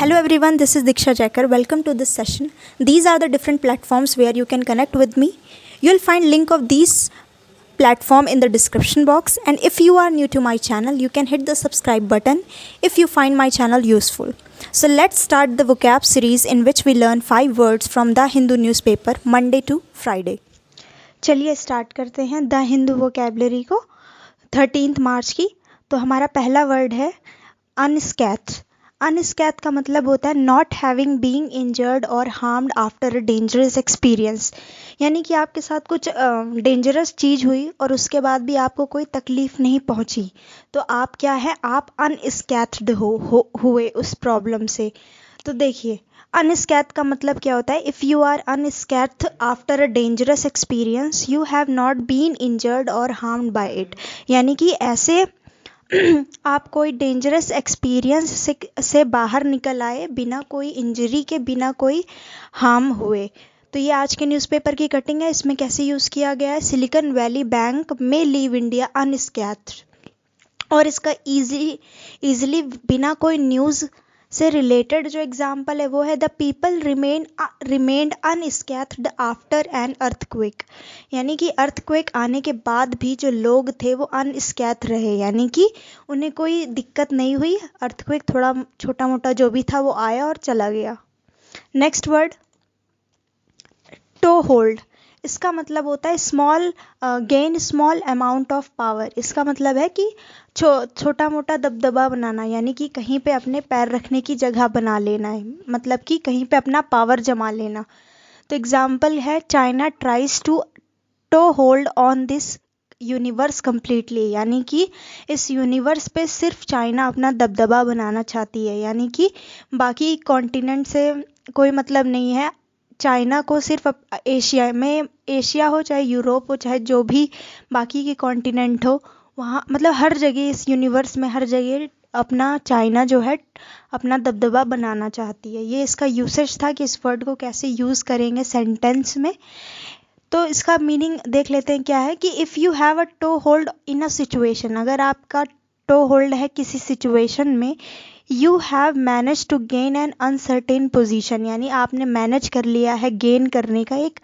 Hello everyone, this is Diksha Jackar. Welcome to this session. These are the different platforms where you can connect with me. You'll find link of these platform in the description box, and if you are new to my channel, you can hit the subscribe button if you find my channel useful. So let's start the vocab series in which we learn 5 words from The Hindu newspaper Monday to Friday. चलिए start करते हैं the Hindu vocabulary को 13 मार्च की। तो हमारा पहला word है अनस्कैथ। अनस्कैथ का मतलब होता है not having being injured or harmed after a dangerous experience, यानी कि आपके साथ कुछ डेंजरस चीज़ हुई और उसके बाद भी आपको कोई तकलीफ नहीं पहुंची, तो आप क्या है, आप अनस्कैथ्ड हुए उस प्रॉब्लम से। तो देखिए अनस्कैथ का मतलब क्या होता है, if you are unscathed after a dangerous experience you have not been injured or harmed by it, यानी कि ऐसे आप कोई डेंजरस एक्सपीरियंस से बाहर निकल आए बिना कोई इंजरी के, बिना कोई हार्म हुए। तो ये आज के न्यूज़पेपर की कटिंग है। इसमें कैसे यूज़ किया गया है, सिलिकॉन वैली बैंक में लीव इंडिया अनस्कैथ, और इसका इजीली बिना कोई न्यूज़ से रिलेटेड जो एग्जाम्पल है वो है the people remained unscathed after an earthquake, यानी कि अर्थक्वेक आने के बाद भी जो लोग थे वो अनस्कैथ रहे, यानी कि उन्हें कोई दिक्कत नहीं हुई। अर्थक्वेक थोड़ा छोटा मोटा जो भी था वो आया और चला गया। Next word toehold. इसका मतलब होता है small gain small amount of power. इसका मतलब है कि छोटा मोटा दबदबा बनाना, यानी कि कहीं पे अपने पैर रखने की जगह बना लेना है, मतलब कि कहीं पे अपना पावर जमा लेना। तो एग्जाम्पल है China tries to hold on this universe completely, यानी कि इस यूनिवर्स पे सिर्फ चाइना अपना दबदबा बनाना चाहती है, यानी कि बाकी कॉन्टिनेंट से कोई मतलब नहीं है। चाइना को सिर्फ एशिया हो चाहे यूरोप हो चाहे जो भी बाकी के कॉन्टिनेंट हो, वहाँ मतलब हर जगह इस यूनिवर्स में हर जगह अपना चाइना जो है अपना दबदबा बनाना चाहती है। ये इसका यूसेज था कि इस वर्ड को कैसे यूज़ करेंगे सेंटेंस में। तो इसका मीनिंग देख लेते हैं क्या है कि if you have a toehold in a situation, अगर आपका टो होल्ड है किसी सिचुएशन में, you have manage to gain an uncertain position, यानी आपने मैनेज कर लिया है गेन करने का एक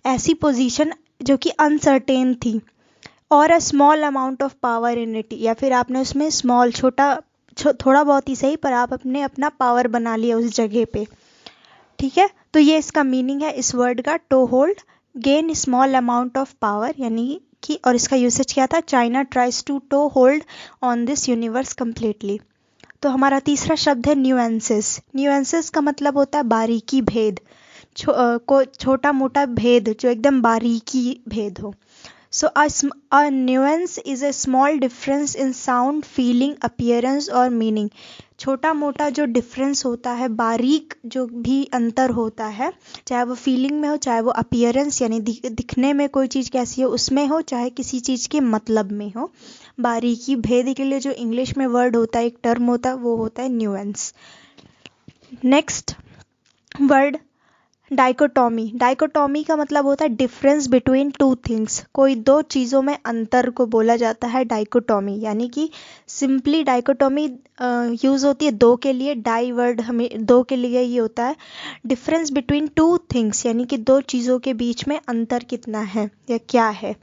ऐसी पोजीशन जो कि अनसर्टेन थी, और a small amount of power in it, या फिर आपने उसमें स्मॉल थोड़ा बहुत ही सही पर आप अपना पावर बना लिया उस जगह पे। ठीक है, तो ये इसका मीनिंग है इस वर्ड का toehold, gain small amount of power, यानी कि, और इसका यूसेज क्या था, China tries to hold on this universe completely. तो हमारा तीसरा शब्द है न्यूएंसेस। न्यूएंसेस का मतलब होता है बारीकी भेद, छोटा मोटा भेद जो एकदम बारीकी भेद हो। So a nuance is a small difference in sound, feeling, appearance और meaning। छोटा मोटा जो डिफरेंस होता है, बारीक जो भी अंतर होता है, चाहे वो फीलिंग में हो चाहे वो अपीयरेंस यानी दिखने में कोई चीज़ कैसी हो उसमें हो, चाहे किसी चीज़ के मतलब में हो। बारीकी भेद के लिए जो इंग्लिश में वर्ड होता है, एक टर्म होता है, वो होता है nuance. Next word dichotomy. Dichotomy का मतलब होता है डिफरेंस बिटवीन टू थिंग्स, कोई दो चीज़ों में अंतर को बोला जाता है डाइकोटॉमी, यानी कि सिंपली डाइकोटॉमी यूज़ होती है दो के लिए, डाई वर्ड हमें दो के लिए ही होता है। डिफरेंस बिटवीन टू थिंग्स यानी कि दो चीज़ों के बीच में अंतर कितना है या क्या है।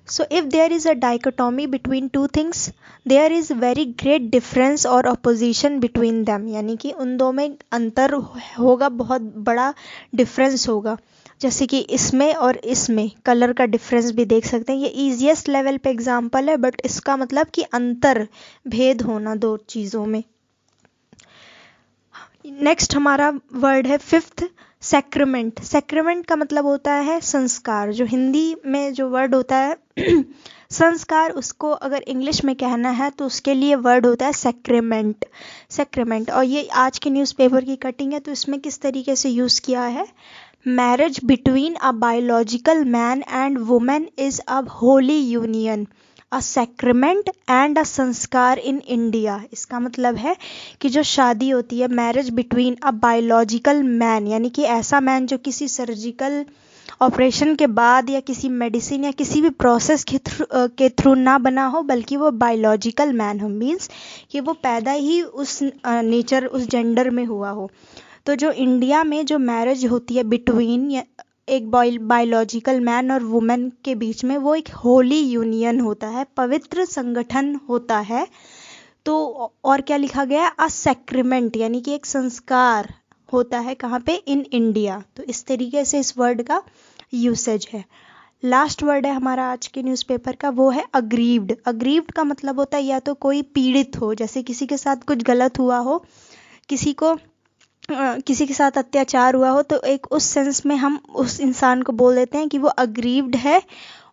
So if there is a dichotomy between two things, there is very great difference or opposition between them, यानी कि उन दो में अंतर होगा, बहुत बड़ा डिफरेंस होगा। जैसे कि इसमें और इसमें कलर का डिफरेंस भी देख सकते हैं। ये ईजीएस्ट लेवल पे एग्जांपल है, बट इसका मतलब कि अंतर भेद होना दो चीज़ों में। नेक्स्ट हमारा वर्ड है फिफ्थ सैक्रेमेंट। सैक्रेमेंट का मतलब होता है संस्कार। जो हिंदी में जो वर्ड होता है संस्कार, उसको अगर इंग्लिश में कहना है तो उसके लिए वर्ड होता है सैक्रेमेंट। सैक्रेमेंट, और ये आज के न्यूज़पेपर की कटिंग है, तो इसमें किस तरीके से यूज़ किया है, marriage between a biological man and women is a holy union, a sacrament and a sanskar in India. इसका मतलब है कि जो शादी होती है, marriage between a biological man, यानी कि ऐसा मैन जो किसी सर्जिकल ऑपरेशन के बाद या किसी मेडिसिन या किसी भी प्रोसेस के थ्रू ना बना हो, बल्कि वो बायोलॉजिकल मैन हो, मीन्स कि वो पैदा ही उस नेचर उस जेंडर में हुआ हो। तो जो इंडिया में जो मैरिज होती है बिटवीन एक बायोलॉजिकल मैन और वुमेन के बीच में, वो एक होली यूनियन होता है, पवित्र संगठन होता है। तो और क्या लिखा गया है, अ सैक्रिमेंट, यानी कि एक संस्कार होता है, कहाँ पे, इन इंडिया। तो इस तरीके से इस वर्ड का यूसेज है। लास्ट वर्ड है हमारा आज के न्यूज़पेपर का, वो है अग्रीव्ड। अग्रीव्ड का मतलब होता है या तो कोई पीड़ित हो, जैसे किसी के साथ कुछ गलत हुआ हो, किसी के साथ अत्याचार हुआ हो, तो एक उस सेंस में हम उस इंसान को बोल देते हैं कि वो अग्रीव्ड है।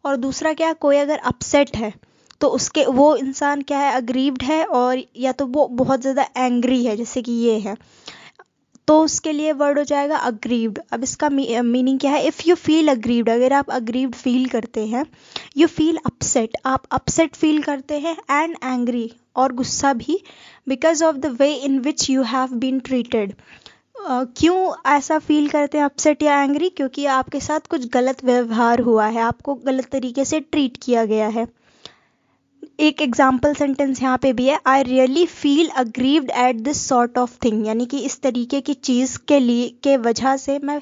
और दूसरा क्या, कोई अगर अपसेट है तो उसके वो इंसान क्या है, अग्रीव्ड है, और या तो वो बहुत ज़्यादा एंग्री है, जैसे कि ये है, तो उसके लिए वर्ड हो जाएगा अग्रीव्ड। अब इसका मीनिंग क्या है, इफ़ यू फील अग्रीव्ड, अगर आप अग्रीव्ड फील करते हैं, यू फील अपसेट, आप अपसेट फील करते हैं, एंड एंग्री, और गुस्सा भी, because of the way in which you have been treated. क्यों ऐसा फील करते हैं अपसेट या एंग्री, क्योंकि आपके साथ कुछ गलत व्यवहार हुआ है, आपको गलत तरीके से ट्रीट किया गया है। एक एग्जाम्पल सेंटेंस यहाँ पे भी है, I really feel aggrieved at this sort of thing, यानी कि इस तरीके की चीज़ के वजह से मैं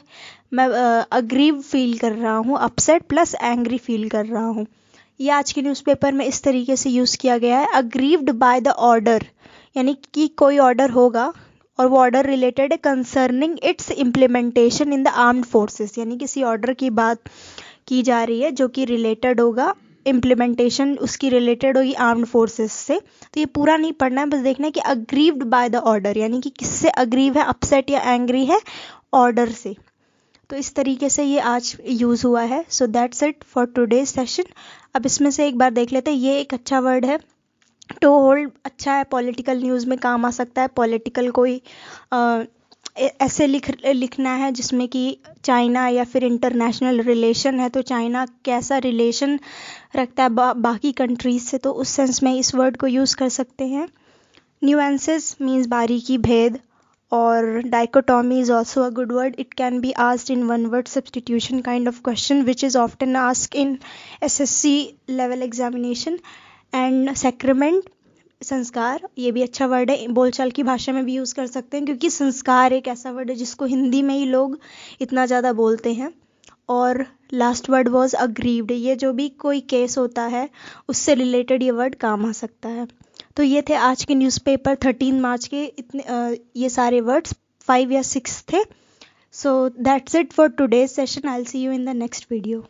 अग्रीव फील कर रहा हूँ, अपसेट प्लस एंग्री फील कर रहा हूँ। ये आज के न्यूज़पेपर में इस तरीके से यूज़ किया गया है, अग्रीव्ड बाय द ऑर्डर, यानी कि कोई ऑर्डर होगा और वो ऑर्डर रिलेटेड है concerning it's implementation in the armed forces, यानी किसी ऑर्डर की बात की जा रही है जो कि रिलेटेड होगा, इम्प्लीमेंटेशन उसकी रिलेटेड होगी आर्म्ड फोर्सेस से। तो ये पूरा नहीं पढ़ना है, बस देखना है कि अग्रीव्ड बाय द ऑर्डर, यानी कि किससे अग्रीव है, अपसेट या एंग्री है, ऑर्डर से। तो इस तरीके से ये आज यूज़ हुआ है। So that's it for today session. अब इसमें से एक बार देख लेते हैं, ये एक अच्छा वर्ड है, टू होल्ड, अच्छा है, पॉलिटिकल न्यूज़ में काम आ सकता है। पॉलिटिकल कोई ऐसे लिखना है जिसमें कि चाइना या फिर इंटरनेशनल रिलेशन है, तो चाइना कैसा रिलेशन रखता है बाकी कंट्रीज से, तो उस सेंस में इस वर्ड को यूज़ कर सकते हैं। न्यूएंसेस मीन्स बारीकी, भेद, और dichotomy is also a good word, it can be asked in one word substitution kind of question which is often asked in SSC level examination. And sacrament, sanskar, ये भी अच्छा वर्ड है, बोलचाल की भाषा में भी यूज़ कर सकते हैं, क्योंकि संस्कार एक ऐसा वर्ड है जिसको हिंदी में ही लोग इतना ज़्यादा बोलते हैं। और लास्ट वर्ड वॉज अग्रीव्ड, ये जो भी कोई केस होता है उससे रिलेटेड ये वर्ड काम आ सकता है। तो ये थे आज के न्यूज़पेपर 13 मार्च के, इतने ये सारे वर्ड्स 5 या 6 थे। So that's it for today's session, I will see you in the next video.